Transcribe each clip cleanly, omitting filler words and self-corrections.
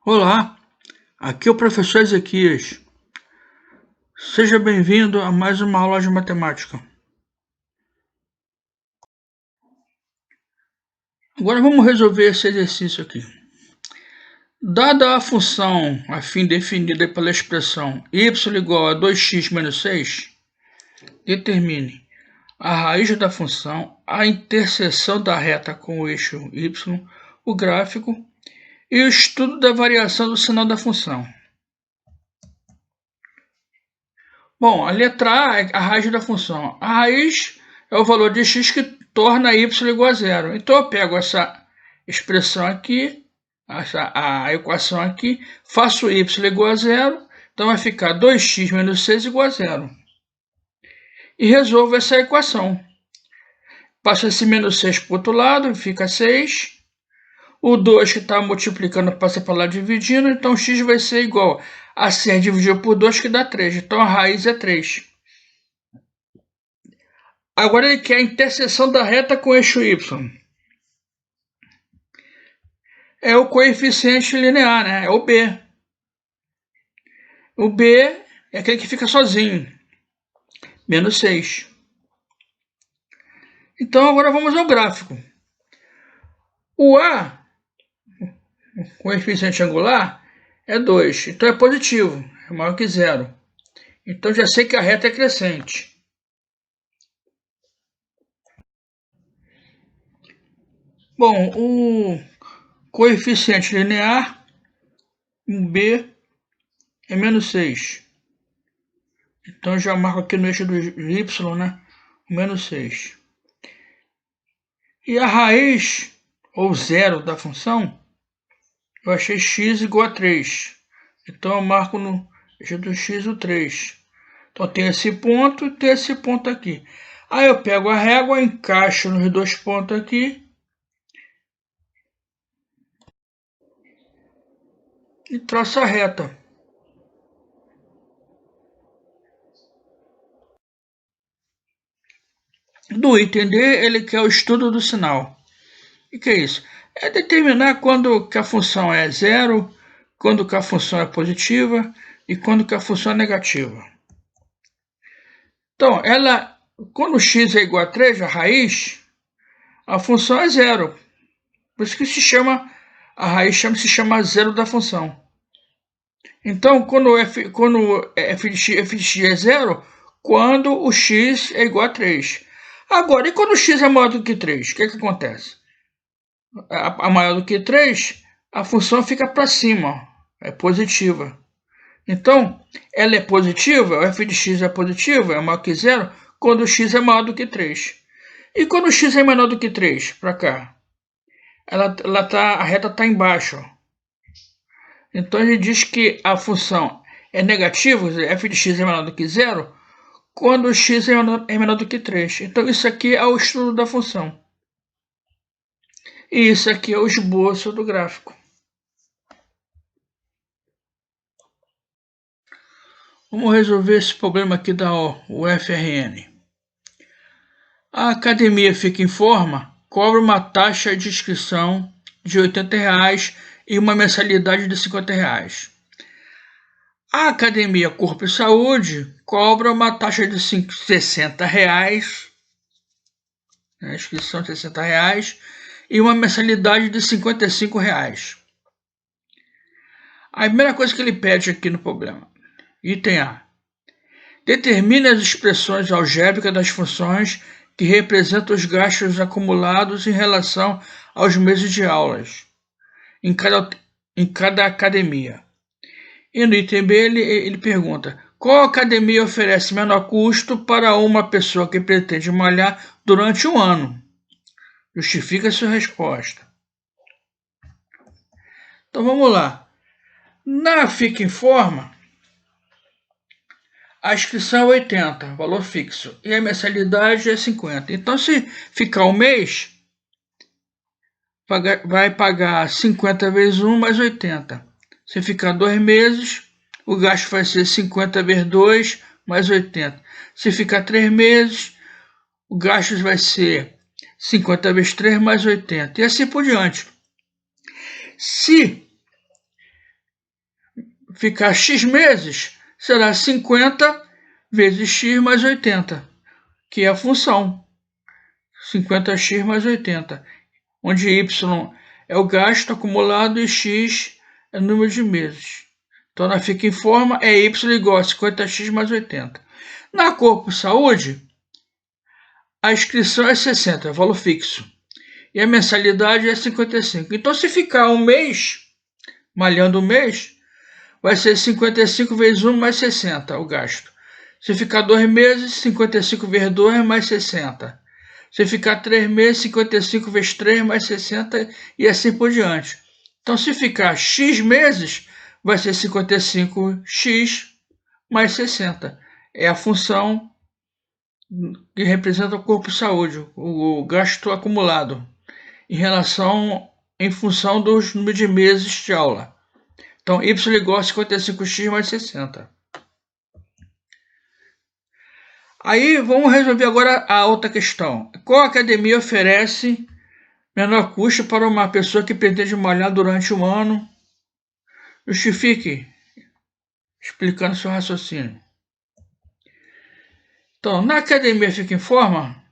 Olá, aqui é o professor Ezequias. Seja bem-vindo a mais uma aula de matemática. Agora vamos resolver esse exercício aqui. Dada a função a fim definida pela expressão y igual a 2x menos 6, determine a raiz da função, a interseção da reta com o eixo y, o gráfico e o estudo da variação do sinal da função. Bom, a letra A é a raiz da função. A raiz é o valor de x que torna y igual a zero. Então eu pego essa expressão aqui, a equação aqui, faço y igual a zero, então vai ficar 2x menos 6 igual a zero. E resolvo essa equação. Passo esse menos 6 para o outro lado, fica 6. O 2 que está multiplicando passa para lá dividindo, então x vai ser igual a 6 dividido por 2, que dá 3. Então a raiz é 3. Agora ele quer a interseção da reta com o eixo y. É o coeficiente linear, né? É o b. O b é aquele que fica sozinho. Menos 6. Então agora vamos ao gráfico. O a, o coeficiente angular, é 2. Então é positivo, é maior que zero. Então já sei que a reta é crescente. Bom, o coeficiente linear, b, é menos 6. Então já marco aqui no eixo do y, né? Menos 6. E a raiz, ou zero da função, eu achei x igual a 3. Então eu marco no eixo do x o 3. Então tem esse ponto e tem esse ponto aqui. Aí eu pego a régua, encaixo nos dois pontos aqui e traço a reta. Do item D, ele quer o estudo do sinal. O que é isso? É determinar quando que a função é zero, quando que a função é positiva e quando que a função é negativa. Então, quando x é igual a 3, a raiz, a função é zero. Por isso que a raiz se chama zero da função. Então, quando f de x é zero, quando o x é igual a 3. Agora, e quando o x é maior do que 3? O que acontece? A maior do que 3, a função fica para cima, é positiva. Então, ela é positiva, o f de x é positiva, é maior que zero, quando o x é maior do que 3. E quando o x é menor do que 3, para cá? A reta está embaixo. Então, ele diz que a função é negativa, f de x é menor do que zero, quando o x é menor do que 3. Então, isso aqui é o estudo da função. E isso aqui é o esboço do gráfico. Vamos resolver esse problema aqui da UFRN. A academia Fica em Forma cobra uma taxa de inscrição de R$ 80 e uma mensalidade de R$ 50. A academia Corpo e Saúde cobra uma taxa de R$ 60, a inscrição de R$ 60, e uma mensalidade de R$ 55. A primeira coisa que ele pede aqui no problema, item A. Determine as expressões algébricas das funções que representam os gastos acumulados em relação aos meses de aulas em cada academia. E no item B ele pergunta: qual academia oferece menor custo para uma pessoa que pretende malhar durante um ano? Justifica sua resposta. Então vamos lá. Na Fica em Forma, a inscrição é 80, valor fixo, e a mensalidade é 50. Então, se ficar um mês, vai pagar 50 vezes 1 mais 80. Se ficar 2 meses, o gasto vai ser 50 vezes 2 mais 80. Se ficar 3 meses, o gasto vai ser 50 vezes 3 mais 80. E assim por diante. Se ficar x meses, será 50 vezes x mais 80, que é a função 50x mais 80, onde y é o gasto acumulado e x é o número de meses. Então, ela fica em forma, é y igual a 50x mais 80. Na Corpo Saúde, a inscrição é 60, é valor fixo. E a mensalidade é 55. Então, se ficar um mês, malhando um mês, vai ser 55 vezes 1 mais 60 o gasto. Se ficar 2 meses, 55 vezes 2 mais 60. Se ficar 3 meses, 55 vezes 3 mais 60 e assim por diante. Então, se ficar x meses, vai ser 55x mais 60. É a função que representa o corpo de saúde, o gasto acumulado, em função dos números de meses de aula. Então, y igual a 55x mais 60. Aí, vamos resolver agora a outra questão. Qual academia oferece menor custo para uma pessoa que pretende malhar durante um ano? Justifique, explicando seu raciocínio. Então, na academia Fica em Forma,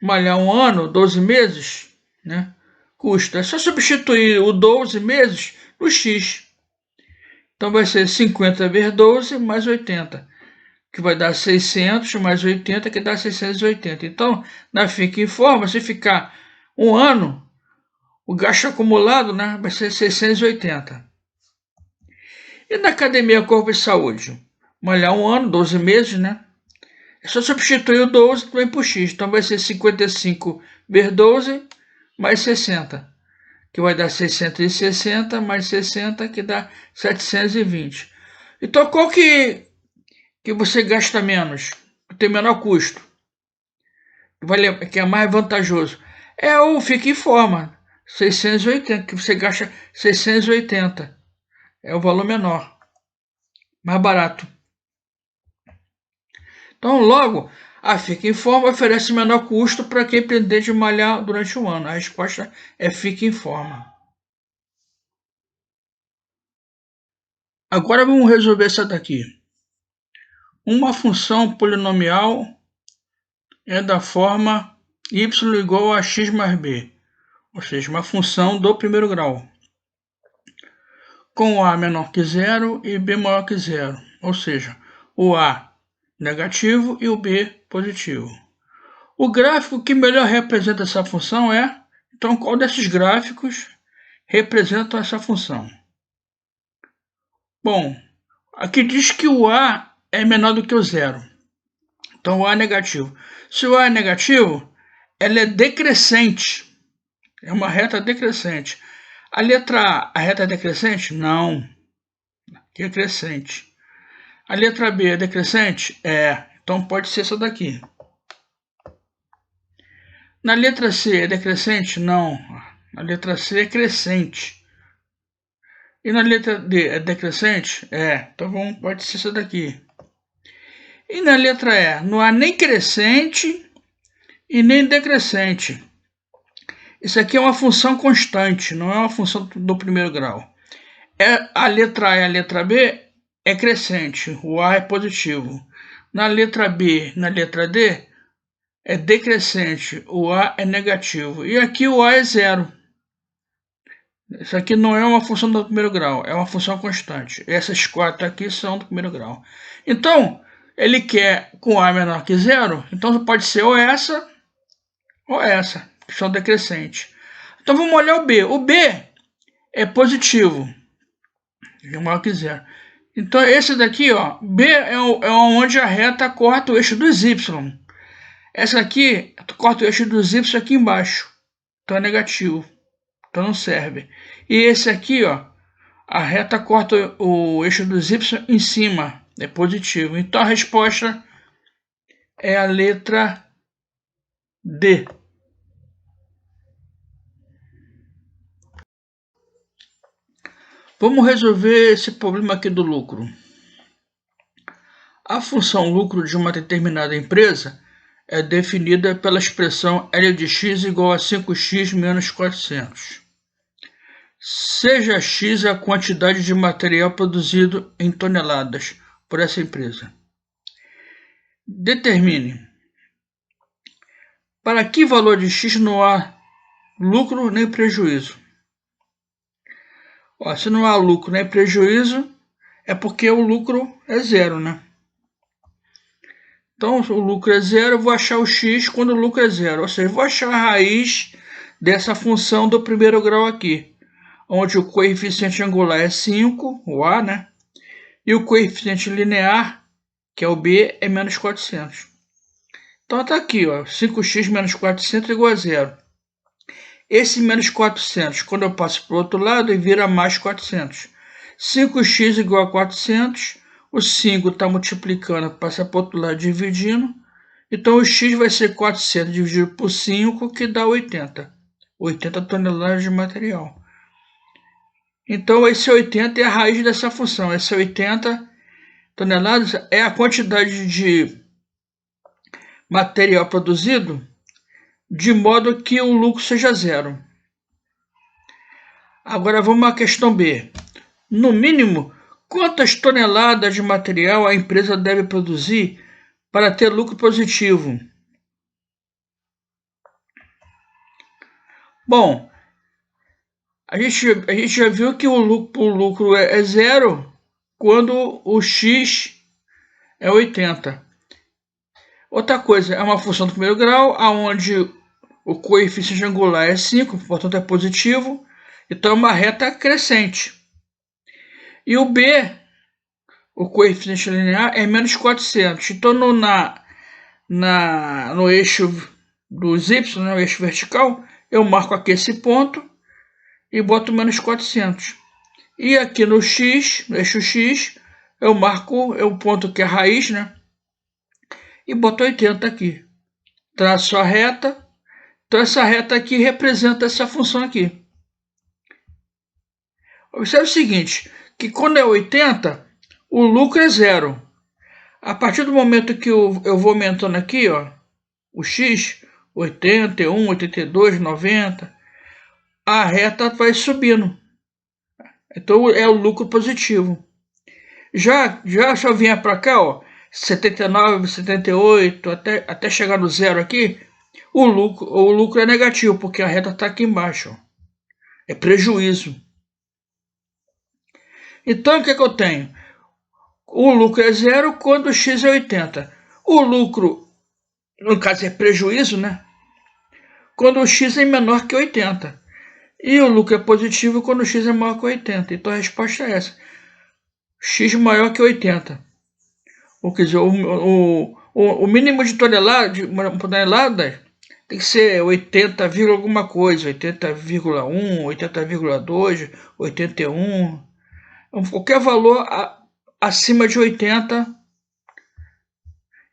malhar um ano, 12 meses, né, custa. É só substituir o 12 meses no x. Então, vai ser 50 vezes 12 mais 80, que vai dar 600 mais 80, que dá 680. Então, na Fica em Forma, se ficar um ano, o gasto acumulado, né, vai ser 680. E na Academia Corpo e Saúde? Malhar um ano, 12 meses, né? É só substituir o 12 também por x. Então vai ser 55 vezes 12 mais 60, que vai dar 660 mais 60, que dá 720. Então qual que você gasta menos? Que tem menor custo? Que é mais vantajoso? É o Fica em Forma, 680, que você gasta 680. É o valor menor, mais barato. Então, logo, a Fica em Forma oferece menor custo para quem pretende malhar durante um ano. A resposta é Fica em Forma. Agora vamos resolver essa daqui. Uma função polinomial é da forma y igual a x mais b, ou seja, uma função do primeiro grau, com a menor que zero e b maior que zero, ou seja, o a negativo e o b positivo. O gráfico que melhor representa essa função é, então, qual desses gráficos representa essa função? Bom, aqui diz que o a é menor do que o zero, então o a é negativo. Se o a é negativo, ela é decrescente, é uma reta decrescente. A letra A, a reta é decrescente? Não, aqui é crescente. A letra B é decrescente? É, então pode ser essa daqui. Na letra C é decrescente? Não, a letra C é crescente. E na letra D é decrescente? É, então pode ser essa daqui. E na letra E, não há nem crescente e nem decrescente. Isso aqui é uma função constante, não é uma função do primeiro grau. A letra A e a letra B é crescente, o A é positivo. Na letra B, na letra D, é decrescente, o A é negativo. E aqui o A é zero. Isso aqui não é uma função do primeiro grau, é uma função constante. Essas quatro aqui são do primeiro grau. Então, ele quer com A menor que zero, então pode ser ou essa, que são decrescentes. Então vamos olhar o B. O B é positivo, é maior que zero. Então esse daqui, ó, B é onde a reta corta o eixo dos Y. Essa aqui corta o eixo dos Y aqui embaixo, então é negativo, então não serve. E esse aqui, ó, a reta corta o eixo dos Y em cima, é positivo. Então a resposta é a letra D. Vamos resolver esse problema aqui do lucro. A função lucro de uma determinada empresa é definida pela expressão L de x igual a 5x menos 400. Seja X a quantidade de material produzido em toneladas por essa empresa. Determine para que valor de X não há lucro nem prejuízo. Se não há lucro nem prejuízo, é porque o lucro é zero, né? Então, o lucro é zero, eu vou achar o x quando o lucro é zero. Ou seja, eu vou achar a raiz dessa função do primeiro grau aqui, onde o coeficiente angular é 5, o a, né? E o coeficiente linear, que é o b, é menos 400. Então, está aqui, ó, 5x menos 400 é igual a zero. Esse menos 400, quando eu passo para o outro lado, ele vira mais 400. 5x igual a 400, o 5 está multiplicando, passa para o outro lado dividindo. Então, o x vai ser 400 dividido por 5, que dá 80. 80 toneladas de material. Então, esse 80 é a raiz dessa função. Esse 80 toneladas é a quantidade de material produzido de modo que o lucro seja zero. Agora, vamos à questão B. No mínimo, quantas toneladas de material a empresa deve produzir para ter lucro positivo? Bom, a gente já viu que o lucro é zero quando o x é 80. Outra coisa, é uma função do primeiro grau, onde o coeficiente angular é 5, portanto é positivo, então é uma reta crescente. E o b, o coeficiente linear, é menos 400. Então no eixo dos y, né, o eixo vertical, eu marco aqui esse ponto e boto menos 400. E aqui no x, no eixo x, eu marco o ponto que é a raiz, né? E boto 80 aqui. Traço a reta. Então essa reta aqui representa essa função aqui. Observe o seguinte, que quando é 80, o lucro é zero. A partir do momento que eu vou aumentando aqui, ó, o x, 81, 82, 90, a reta vai subindo. Então é o lucro positivo. Já se eu vier para cá, ó, 79, 78, até chegar no zero aqui, o lucro é negativo, porque a reta está aqui embaixo. Ó. É prejuízo. Então o que eu tenho? O lucro é zero quando o x é 80. O lucro, no caso é prejuízo, né? Quando o x é menor que 80. E o lucro é positivo quando o x é maior que 80. Então a resposta é essa. X maior que 80. Ou quer dizer, o mínimo de toneladas tem que ser 80, alguma coisa. 80,1, 80,2, 81. Qualquer valor acima de 80,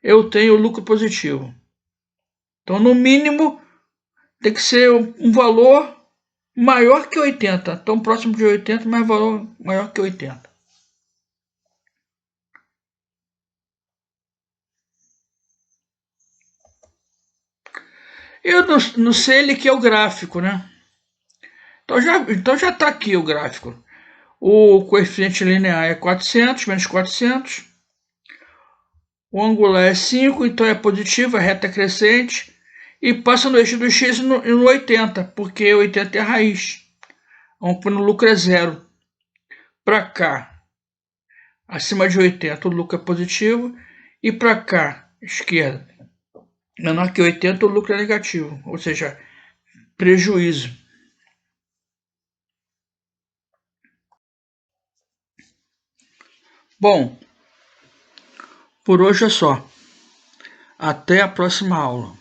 eu tenho lucro positivo. Então, no mínimo, tem que ser um valor maior que 80. Tão próximo de 80, mas valor maior que 80. Eu não sei ele que é o gráfico, né? Então já está aqui o gráfico. O coeficiente linear é 400, menos 400. O angular é 5, então é positivo, a reta é crescente. E passa no eixo do x no 80, porque 80 é a raiz. Vamos pôr no lucro é zero. Para cá, acima de 80, o lucro é positivo. E para cá, esquerda, menor que 80, o lucro é negativo. Ou seja, prejuízo. Bom, por hoje é só. Até a próxima aula.